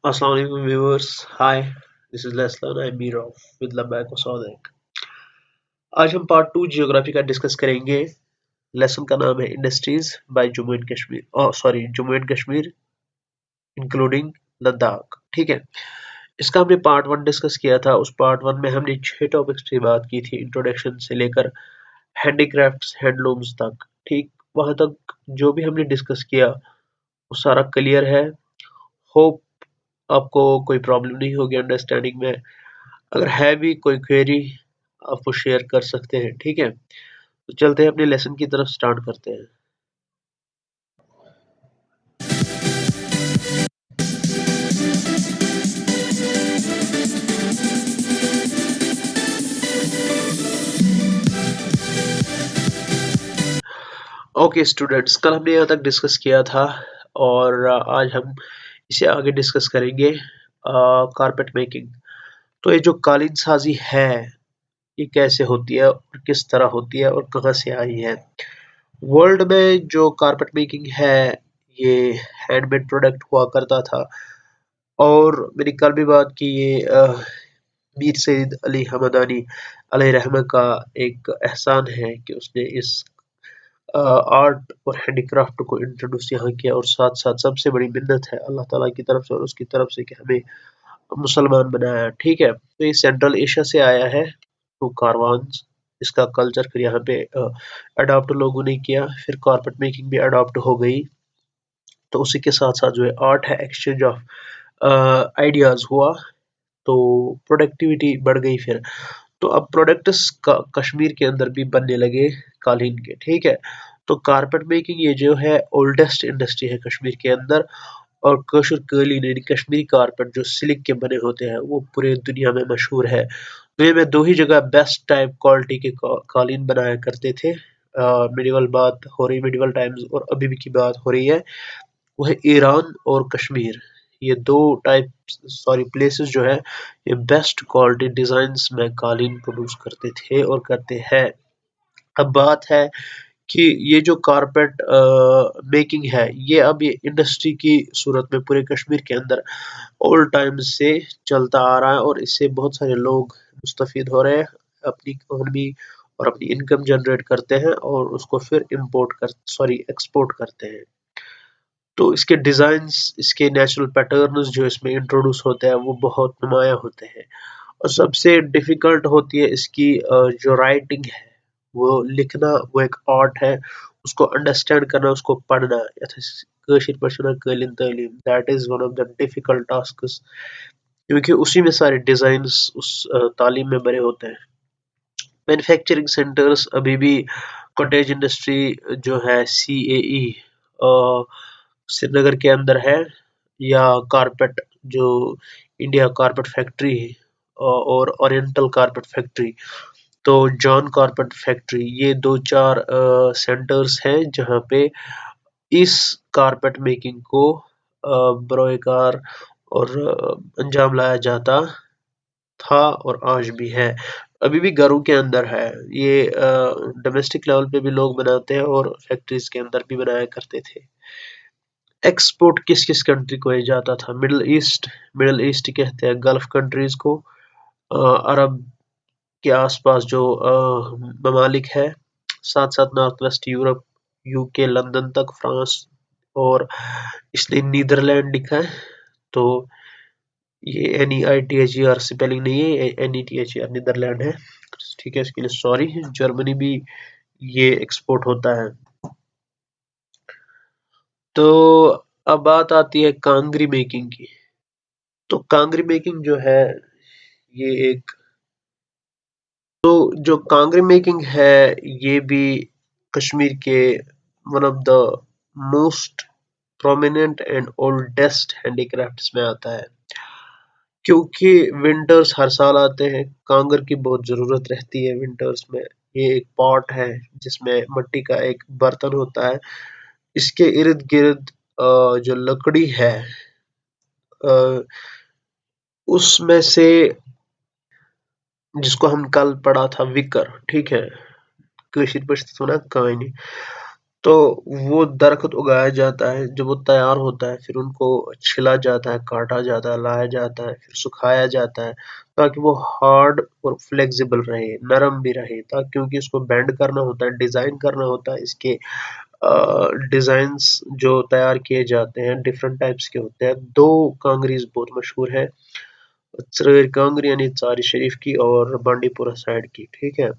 Assalamu alaikum viewers. Hi, this is Leslan. I'm Mirov with Labako Sodek. आज हम part 2 geography का discuss करेंगे। Lesson का नाम है industries by Jammu and Kashmir Jammu and Kashmir including Ladakh. ठीक है, इसका हमने पार्ट 1 डिस्कस किया था। उस पार्ट 1 में हमने 6 टॉपिक्स की बात की थी, इंट्रोडक्शन से लेकर हैंडीक्राफ्ट्स हैंडलूम्स तक। ठीक, वहां तक जो भी हमने डिस्कस किया वो सारा क्लियर है। होप आपको कोई प्रॉब्लम नहीं होगी अंडरस्टैंडिंग में। अगर है भी कोई क्वेरी आप वो शेयर कर सकते हैं। ठीक है, तो चलते हैं अपने लेसन की तरफ, स्टार्ट करते हैं। ओके स्टूडेंट्स, कल हमने यहाँ तक डिस्कस किया था और आज हम इसे आगे डिस्कस करेंगे। Carpet making. तो ये जो कालीन साजी है ये कैसे होती है और किस तरह होती है और कहाँ से आई है। वर्ल्ड में जो कारपेट मेकिंग है ये हैंडमेड प्रोडक्ट हुआ करता था और मैंने कल भी बात की, ये मीर सईद अली हमदानी अलैहि रहमा का एक एहसान है कि उसने इस आर्ट और हैंडीक्राफ्ट को इंट्रोड्यूस यहाँ किया। और साथ साथ सबसे बड़ी मिन्नत है अल्लाह ताला की तरफ से और उसकी तरफ से कि हमें मुसलमान बनाया। ठीक है, तो ये सेंट्रल एशिया से आया है थ्रू कारवान्स। इसका कल्चर फिर यहाँ पे अडॉप्ट लोगों ने किया, फिर कारपेट मेकिंग भी अडॉप्ट हो गई। तो उसी के साथ साथ जो है आर्ट है, एक्सचेंज ऑफ आइडियाज हुआ, तो प्रोडक्टिविटी बढ़ गई। फिर तो अब प्रोडक्ट्स कश्मीर के अंदर भी बनने लगे कालीन के। ठीक है, तो कारपेट मेकिंग ये जो है ओल्डेस्ट इंडस्ट्री है कश्मीर के अंदर। और कशर कालीन यानी कश्मीरी कारपेट जो सिल्क के बने होते हैं वो पूरे दुनिया में मशहूर है। दुनिया में दो ही जगह बेस्ट टाइप क्वालिटी के कालीन बनाया करते थे। मिडिवल बात हो रही, मिडिवल टाइम्स और अभी भी की बात हो रही है, वो है ईरान और कश्मीर। ये दो टाइप प्लेसेस जो है ये बेस्ट क्वालिटी डिजाइन्स में कालीन प्रोड्यूस करते थे और करते हैं। अब बात है कि ये जो कारपेट मेकिंग है ये अब ये इंडस्ट्री की सूरत में पूरे कश्मीर के अंदर ओल्ड टाइम से चलता आ रहा है और इससे बहुत सारे लोग मुस्तफीद हो रहे हैं, अपनी इकोनॉमी और अपनी इनकम जनरेट करते हैं और उसको फिर एक्सपोर्ट करते हैं। तो इसके डिज़ाइंस, इसके नेचुरल पैटर्न्स जो इसमें इंट्रोड्यूस होते हैं वो बहुत नुमायाँ होते हैं। और सबसे डिफ़िकल्ट होती है इसकी जो राइटिंग है, वो लिखना, वो एक आर्ट है। उसको अंडरस्टैंड करना, उसको पढ़ना, काशिर पढ़ना कालीन तालीम, that is one of the difficult tasks, क्योंकि उसी में सारे डिज़ाइंस उस तालीम में भरे होते हैं। मैन्युफैक्चरिंग सेंटर्स अभी भी कॉटेज इंडस्ट्री जो है CAE श्रीनगर के अंदर है, या कारपेट जो इंडिया कारपेट फैक्ट्री और ओरिएंटल कारपेट फैक्ट्री, तो जॉन कारपेट फैक्ट्री, ये दो चार सेंटर्स हैं जहाँ पे इस कारपेट मेकिंग को बरोएकार और अंजाम लाया जाता था और आज भी है। अभी भी घरों के अंदर है ये, डोमेस्टिक लेवल पे भी लोग बनाते हैं और फैक्ट्रीज के अंदर भी बनाया करते थे। एक्सपोर्ट किस किस कंट्री को ये जाता था? मिडल ईस्ट कहते हैं गल्फ कंट्रीज को, अरब के आसपास जो ममालिक है, साथ साथ north west Europe, UK, London तक, फ्रांस, और इसलिए नीदरलैंड लिखा है। तो ये NEITHER स्पेलिंग नहीं है, NETHER नीदरलैंड है। ठीक है, इसके लिए सॉरी। जर्मनी भी ये एक्सपोर्ट होता है। तो अब बात आती है कांगरी मेकिंग की। तो कांगरी मेकिंग जो है ये एक, तो जो कांगरी मेकिंग है ये भी कश्मीर के one of the most prominent and oldest handicrafts में आता है। क्योंकि विंटर्स हर साल आते हैं, कांगर की बहुत ज़रूरत रहती है विंटर्स में। ये एक पॉट है जिसमें मिट्टी का एक बर्तन होता है, इसके इर्द गिर्द जो लकड़ी है अ, उसमें से, जिसको हम कल पढ़ा था विकर, ठीक है, कशीर पश्त सुना कहानी। तो वो दरख्त उगाया जाता है, जब वो तैयार होता है फिर उनको छिला जाता है, काटा जाता है, लाया जाता है, फिर सुखाया जाता है ताकि वो हार्ड और फ्लेक्सिबल रहे, नरम भी रहे, ताकि क्योंकि इसको बेंड करना होता है, डिज़ाइन करना होता है। इसके डिज़ाइंस जो तैयार किए जाते हैं डिफरेंट टाइप्स के होते हैं। 2 कांगरीज़ बहुत मशहूर है, त्रैर कांगरी यानी ज़ारी शरीफ की और बांडीपुरा साइड की, ठीक है?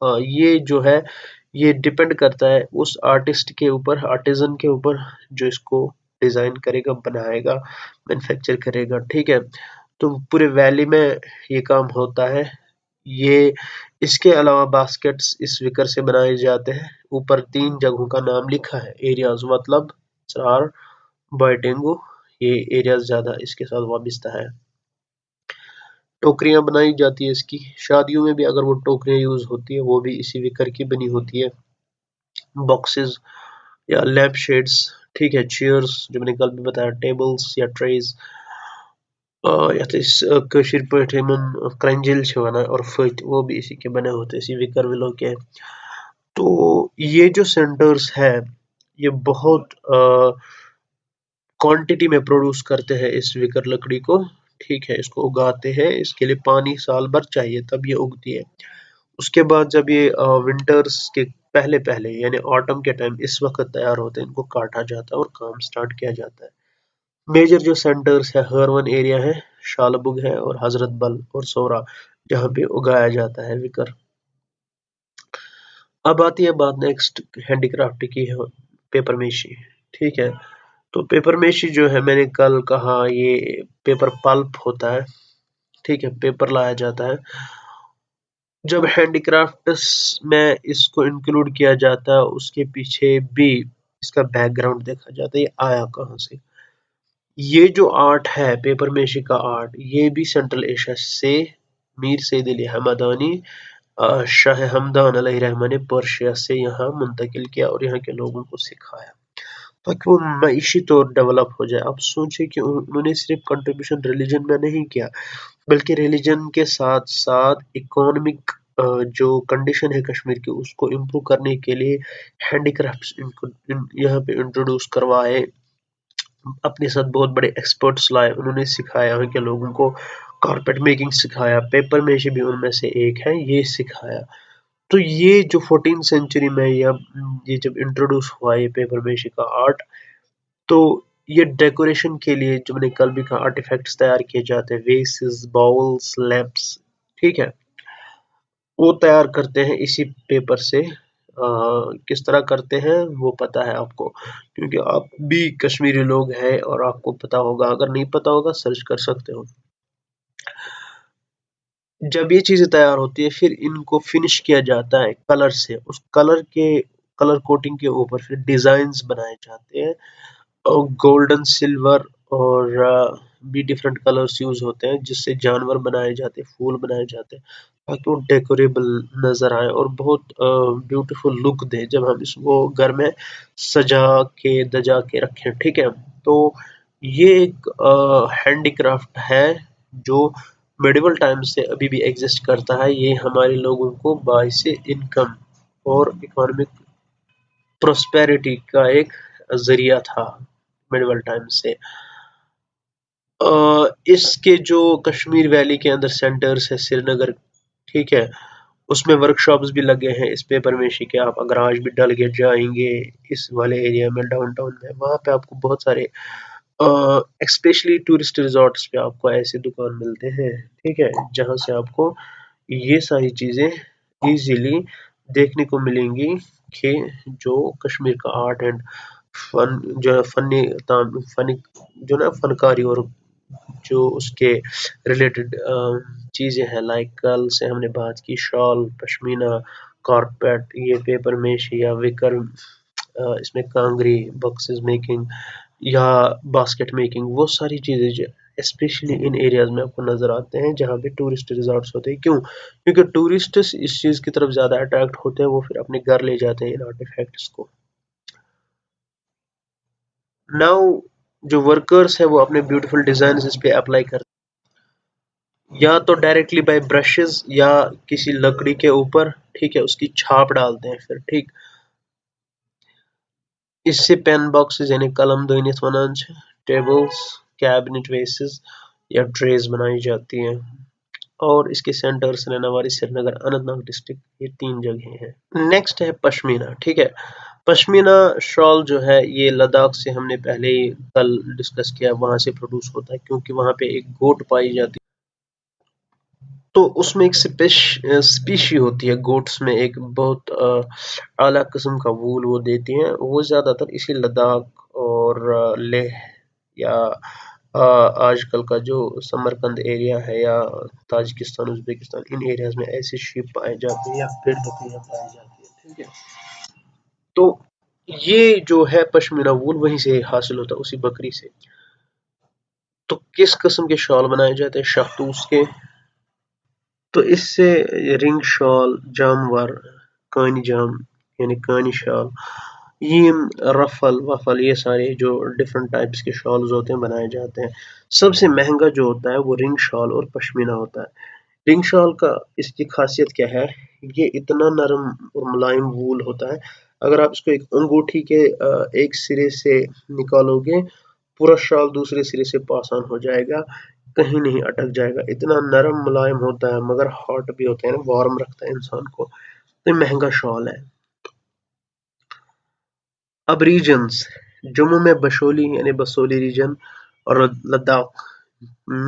ये जो है ये डिपेंड करता है उस आर्टिस्ट के ऊपर, आर्टिज़न के ऊपर जो इसको डिज़ाइन करेगा, बनाएगा, मैन्युफैक्चर करेगा, ठीक है? तो पूरे वैली में ये काम होता है। ये इसके अलावा बास्केट्स इस विकर से बनाए जाते हैं। ऊपर 3 जगहों का नाम लिखा है, एरियाज़ मतलब 4 बायटेंगो, ये एरियाज़ ज़्यादा इसके साथ वाबस्ता है। टोकरियाँ बनाई जाती है इसकी, शादियों में भी अगर वो टोकरियाँ यूज़ होती है वो भी इसी विकर की बनी होती है। बॉक्सेस या लैम्प शेड्स, ठीक है, चेयर्स जो मैंने कल भी बताया, टेबल्स या ट्रेज, यथ कशीर पे क्रंजिल और फत वो भी इसी के बने होते हैं, इसी विकर विलो के। तो ये जो सेंटर्स है ये बहुत क्वांटिटी में प्रोड्यूस करते हैं इस विकर लकड़ी को, ठीक है, इसको उगाते हैं, इसके लिए पानी साल भर चाहिए तब ये उगती है। उसके बाद जब ये विंटर्स के पहले पहले यानी ऑटम के टाइम इस वक्त तैयार होते हैं, इनको काटा जाता है और काम स्टार्ट किया जाता है। मेजर जो सेंटर्स है हरवन एरिया है, शालबुग है और हजरत बल और सोरा जहाँ पे उगाया जाता है विकर। अब आती है बात नेक्स्ट हैंडीक्राफ्ट की है, पेपर मेशी, ठीक है। तो पेपर मेशी जो है मैंने कल कहा ये पेपर पल्प होता है, ठीक है, पेपर लाया जाता है। जब हैंडीक्राफ्ट्स में इसको इंक्लूड किया जाता है उसके पीछे भी इसका बैकग्राउंड देखा जाता है, ये आया कहाँ से। ये जो आर्ट है पेपर मेशी का आर्ट, ये भी सेंट्रल एशिया से मीर सैयद अली हमदानी शाह हमदान अलैहिर्रहमा ने पर्शिया से यहाँ मुंतकिल किया और यहाँ के लोगों को सिखाया ताकि वो मईशी तौर डेवलप हो जाए। आप सोचिए कि उन्होंने सिर्फ कंट्रीब्यूशन रिलीजन में नहीं किया बल्कि रिलीजन के साथ साथ इकोनॉमिक जो कंडीशन है कश्मीर की उसको इम्प्रूव करने के लिए हैंडीक्राफ्ट्स इनको यहाँ पे इंट्रोड्यूस करवाए, अपने साथ बहुत बड़े एक्सपर्ट्स लाए, उन्होंने सिखाया यहाँ के लोगों को, कारपेट मेकिंग सिखाया, पेपर मेशी भी उनमें से एक है, ये सिखाया। तो ये जो 14th सेंचुरी में या ये जब इंट्रोड्यूस हुआ ये पेपर मेशी का आर्ट, तो ये डेकोरेशन के लिए जो मैंने कल भी कहा आर्टिफैक्ट्स तैयार किए जाते हैं, वेसेस, बाउल्स, लैंप्स, ठीक है, वो तैयार करते हैं इसी पेपर से। किस तरह करते हैं वो पता है आपको क्योंकि आप भी कश्मीरी लोग हैं और आपको पता होगा, अगर नहीं पता होगा सर्च कर सकते हो। जब ये चीज़ें तैयार होती है फिर इनको फिनिश किया जाता है कलर से, उस कलर कोटिंग के ऊपर फिर डिज़ाइंस बनाए जाते हैं और गोल्डन, सिल्वर और भी डिफरेंट कलर्स यूज़ होते हैं जिससे जानवर बनाए जाते हैं, फूल बनाए जाते हैं ताकि वो डेकोरेबल नज़र आए और बहुत ब्यूटीफुल लुक दे जब हम इसको घर में सजा के दजा के रखें, ठीक है। तो ये एक हैंडीक्राफ्ट है जो मेडिवल टाइम से अभी भी एग्जिस्ट करता है। ये हमारे लोगों को बाइस इनकम और इकोनॉमिक प्रोस्पेरिटी का एक जरिया था मेडिवल टाइम से। इसके जो कश्मीर वैली के अंदर सेंटर्स है श्रीनगर, ठीक है, उसमें वर्कशॉप्स भी लगे हैं इस पेपर मेशी के। आप अगर आज भी डल गेट जाएंगे इस वाले एरिया में डाउनटाउन में, वहाँ पे आपको बहुत सारे स्पेशली टूरिस्ट रिजॉर्ट्स पे आपको ऐसे दुकान मिलते हैं, ठीक है, जहाँ से आपको ये सारी चीज़ें इजीली देखने को मिलेंगी कि जो कश्मीर का आर्ट एंड फन जो है फनी जो ना फनकारी और जो उसके रिलेटेड चीज़ें हैं, लाइक कल से हमने बात की शॉल, पश्मीना, कारपेट, ये पेपर मेशी या विकर, इसमें कांगरी, बॉक्सेस मेकिंग या बास्केट मेकिंग, वो सारी चीज़ें जो स्पेशली इन एरियाज में आपको नज़र आते हैं जहाँ पे टूरिस्ट रिजॉर्ट्स होते हैं। क्यों? क्योंकि टूरिस्ट इस चीज़ की तरफ ज़्यादा अट्रैक्ट होते हैं, वो फिर अपने घर ले जाते हैं इन आर्टिफैक्ट्स को। नाउ जो वर्कर्स है वो अपने ब्यूटीफुल डिजाइन इस पे अप्लाई करते हैं, या तो डायरेक्टली बाय ब्रशेस या किसी लकड़ी के ऊपर, ठीक है, उसकी छाप डालते हैं फिर, ठीक। इससे पेन बॉक्सेस यानी कलम दानित वनान छे, टेबल्स, कैबिनेट वेसेस या ट्रेज बनाई जाती हैं। और इसके सेंटर श्रीनगर, श्रीनगर, अनंतनाग डिस्ट्रिक्ट, ये 3 जगह हैं। नेक्स्ट है पश्मीना। ठीक है, पश्मीना शॉल जो है ये लद्दाख से हमने पहले ही कल डिस्कस किया, वहां से प्रोड्यूस होता है क्योंकि वहां पे एक गोट पाई जाती है, तो उसमें एक स्पीशी होती है गोट्स में, एक बहुत आला किस्म का वूल वो देती हैं, वो ज़्यादातर इसी लद्दाख और लेह या आजकल का जो समरकंद एरिया है या ताजिकिस्तान, उज़्बेकिस्तान, इन एरियाज में ऐसी शीप पाए जाते हैं या भेड़ बकरियां पाई जाती है। ठीक है, तो ये जो है पश्मीना वूल वहीं से हासिल होता है, उसी बकरी से। तो किस किस्म के शॉल बनाए जाते हैं? शहतूश के। तो इससे रिंग शॉल, जामवर, कानी जाम यानी कानी शॉल, यीम, रफल वफल, ये सारे जो डिफरेंट टाइप्स के शॉल्स होते हैं बनाए जाते हैं। सबसे महंगा जो होता है वो रिंग शॉल और पश्मीना होता है। रिंग शॉल का इसकी खासियत क्या है? ये इतना नरम और मुलायम वूल होता है, अगर आप इसको एक अंगूठी के एक सिरे से निकालोगे, पूरा शॉल दूसरे सिरे से पास ऑन हो जाएगा, कहीं नहीं अटक जाएगा। इतना नरम मुलायम होता है, मगर हॉट भी होता है ना, वार्म रखता है इंसान को। तो ये महंगा शॉल है। अब रीजन्स, जम्मू में बशोली यानी बसोली रीजन और लद्दाख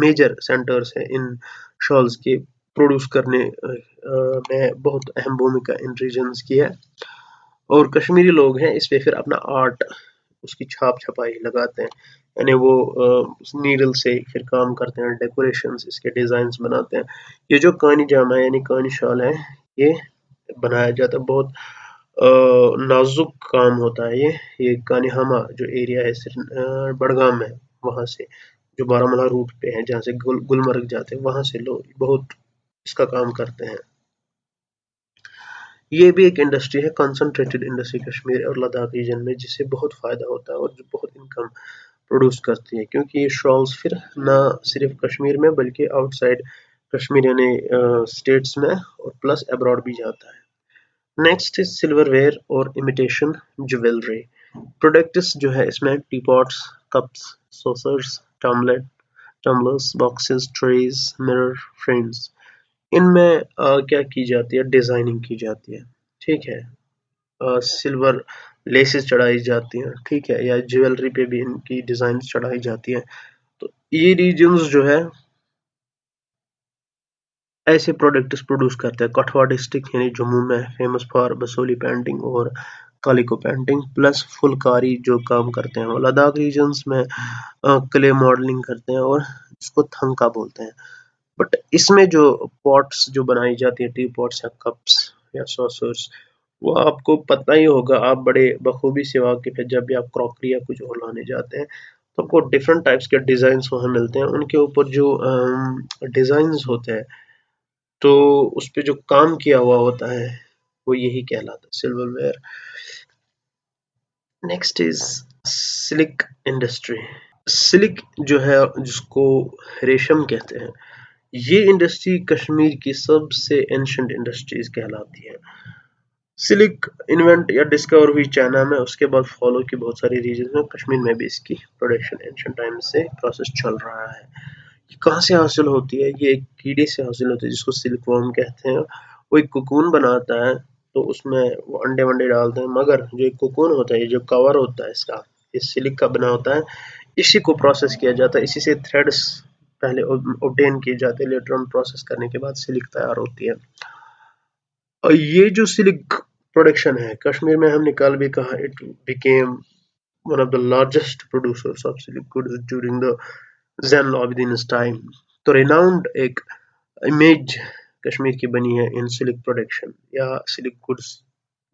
मेजर सेंटर्स है इन शॉल्स के प्रोड्यूस करने में बहुत अहम भूमिका इन रीजन्स की है। और कश्मीरी लोग हैं इस पे फिर अपना आर्ट, उसकी छाप छपाई लगाते हैं, यानी वो नीडल से फिर काम करते हैं, डेकोरेशंस, इसके डिजाइन्स बनाते हैं। ये जो कानी जामा है यानी कानी शॉल है, ये बनाया जाता है, बहुत नाजुक काम होता है। ये कानिहामा जो एरिया है बड़गाम में, वहां से जो बारामूला रूट पे है जहाँ से गुलमर्ग जाते हैं, वहां से लोग बहुत इसका काम करते हैं। ये भी एक इंडस्ट्री है, कंसंट्रेटेड इंडस्ट्री कश्मीर और लद्दाख रीजन में, जिससे बहुत फायदा होता है और जो बहुत इनकम प्रोड्यूस करती है, क्योंकि ये शॉल्स फिर ना सिर्फ कश्मीर में बल्कि आउटसाइड कश्मीर यानी स्टेट्स में और प्लस अब्रॉड भी जाता है। नेक्स्ट इज सिल्वरवेयर और इमिटेशन ज्वेलरी प्रोडक्ट्स जो है इसमें tea pots, cups, saucers, tumblers, boxes, trays, mirror, frames, इनमें क्या की जाती है? डिजाइनिंग की जाती है। ठीक है, सिल्वर लेसेस चढ़ाई जाती हैं, ठीक है, या ज्वेलरी पे भी इनकी डिजाइन चढ़ाई जाती है। तो ये रीजन्स जो है ऐसे प्रोडक्ट्स प्रोड्यूस करते हैं। कठुआ डिस्ट्रिक्ट यानी जम्मू में फेमस फॉर बसोली पेंटिंग और कालिको पेंटिंग प्लस फुलकारी जो काम करते हैं। लद्दाख रीजन्स में क्ले मॉडलिंग करते हैं और इसको थंका बोलते हैं। बट इसमें जो पॉट्स जो बनाई जाती है, टी पॉट्स या कप्स या सॉसर्स, वो आपको पता ही होगा, आप बड़े बखूबी से वाकिफ है। जब भी आप क्रॉकरी या कुछ और लाने जाते हैं तो आपको डिफरेंट टाइप्स के डिजाइन वहां मिलते हैं, उनके ऊपर जो डिजाइन होते हैं, तो उस पे जो काम किया हुआ होता है वो यही कहलाता है silverware. Next is silk industry. Silk जो है जिसको रेशम कहते हैं, ये इंडस्ट्री कश्मीर की सबसे एंशिएंट इंडस्ट्रीज कहलाती है। सिल्क इन्वेंट या डिस्कवर हुई चाइना में, उसके बाद फॉलो की बहुत सारी रीजन में, कश्मीर में भी इसकी प्रोडक्शन एंशिएंट टाइम से प्रोसेस चल रहा है। ये कहाँ से हासिल होती है? ये एक कीड़े से हासिल होती है जिसको सिल्क वर्म कहते हैं। वो एक कोकून बनाता है, तो उसमें वो अंडे वंडे डालते हैं, मगर जो एक कोकून होता है, ये जो कवर होता है इसका, ये सिल्क का बना होता है। इसी को प्रोसेस किया जाता है, इसी से थ्रेड्स पहले ऑब्टेन किए जाते हैं, लेटर ऑन प्रोसेस करने के बाद सिल्क तैयार होती है। और ये जो सिल्क प्रोडक्शन है कश्मीर में, हमने कल भी कहा, it became one of the largest producers of silk goods during the Zen Abidin's time। तो renowned एक इमेज कश्मीर की बनी है इन सिल्क प्रोडक्शन या सिल्क गुड्स,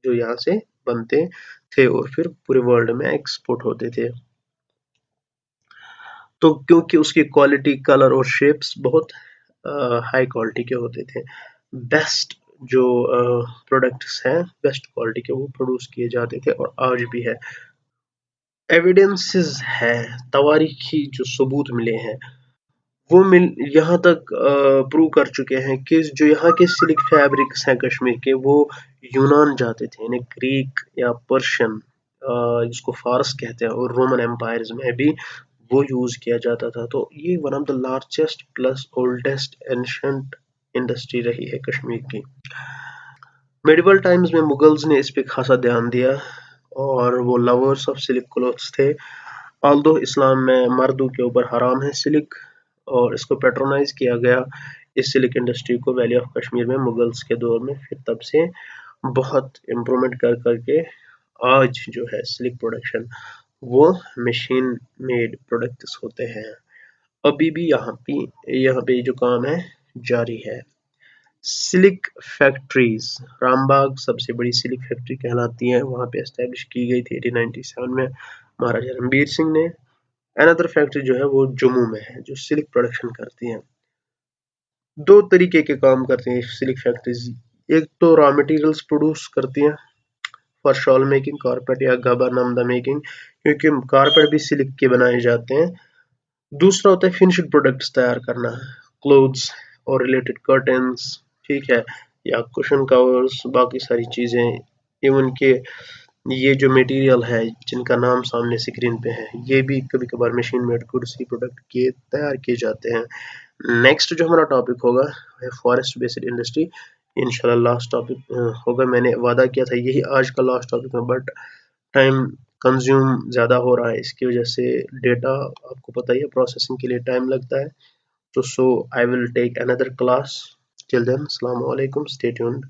जो यहाँ से बनते थे और फिर पूरे वर्ल्ड में एक्सपोर्ट होते थे। तो क्योंकि उसकी क्वालिटी, कलर और शेप्स बहुत हाई क्वालिटी के होते थे, बेस्ट जो प्रोडक्ट्स हैं बेस्ट क्वालिटी के वो प्रोड्यूस किए जाते थे और आज भी है। एविडेंसेस है, तवारीखी जो सबूत मिले हैं वो यहाँ तक प्रूव कर चुके हैं कि जो यहाँ के सिल्क फैब्रिक्स हैं कश्मीर के, वो यूनान जाते थे, यानी ग्रीक या पर्शियन जिसको फारस कहते हैं, और रोमन एम्पायर्स में भी वो यूज किया जाता था। तो ये one of the largest plus oldest ancient industry रही है कश्मीर की। मेडिवल टाइम्स में मुगल्स ने इस पे खासा ध्यान दिया और वो लवर्स ऑफ सिल्क क्लॉथ्स थे। ऑल्दो इस्लाम में मर्दों के ऊपर हराम है सिल्क, और इसको पेट्रोनाइज किया गया। इस सिल्क इंडस्ट्री को वैली ऑफ कश्मीर में मुगल्स के दौर में फिर तब से बहुत इम्प्रूवमेंट कर करके आज जो है सिल्क प्रोडक्शन वो मशीन मेड प्रोडक्ट्स होते हैं। अभी भी यहाँ पे जो काम है जारी है। सिल्क फैक्ट्रीज, रामबाग सबसे बड़ी सिल्क फैक्ट्री कहलाती है, वहाँ पे एस्टेब्लिश की गई थी 1897 में महाराजा रणबीर सिंह ने। अनदर फैक्ट्री जो है वो जम्मू में है जो सिल्क प्रोडक्शन करती है। दो तरीके के काम करती हैं सिल्क फैक्ट्रीज। एक तो रॉ मटेरियल्स प्रोड्यूस करती हैं फॉर शॉल मेकिंग, कारपेट या गबा नामदा मेकिंग, क्योंकि कारपेट भी सिल्क के बनाए जाते हैं। दूसरा होता है फिनिश्ड प्रोडक्ट्स तैयार करना, क्लोथ्स और रिलेटेड कर्टन्स, ठीक है, या कुशन कवर्स, बाकी सारी चीज़ें। इवन के ये जो मटेरियल है जिनका नाम सामने स्क्रीन पे है, ये भी कभी कभार मशीन मेड गुड्स ही प्रोडक्ट के तैयार किए जाते हैं। नेक्स्ट जो हमारा टॉपिक होगा है फॉरेस्ट बेस्ड इंडस्ट्री। इंशाल्लाह लास्ट टॉपिक होगा, मैंने वादा किया था यही आज का लास्ट टॉपिक है, बट टाइम कंज्यूम ज़्यादा हो रहा है, इसकी वजह से डेटा आपको पता ही है प्रोसेसिंग के लिए टाइम लगता है। तो so I will take another class. Till then अस्सलाम वालेकुम, स्टे ट्यून्ड।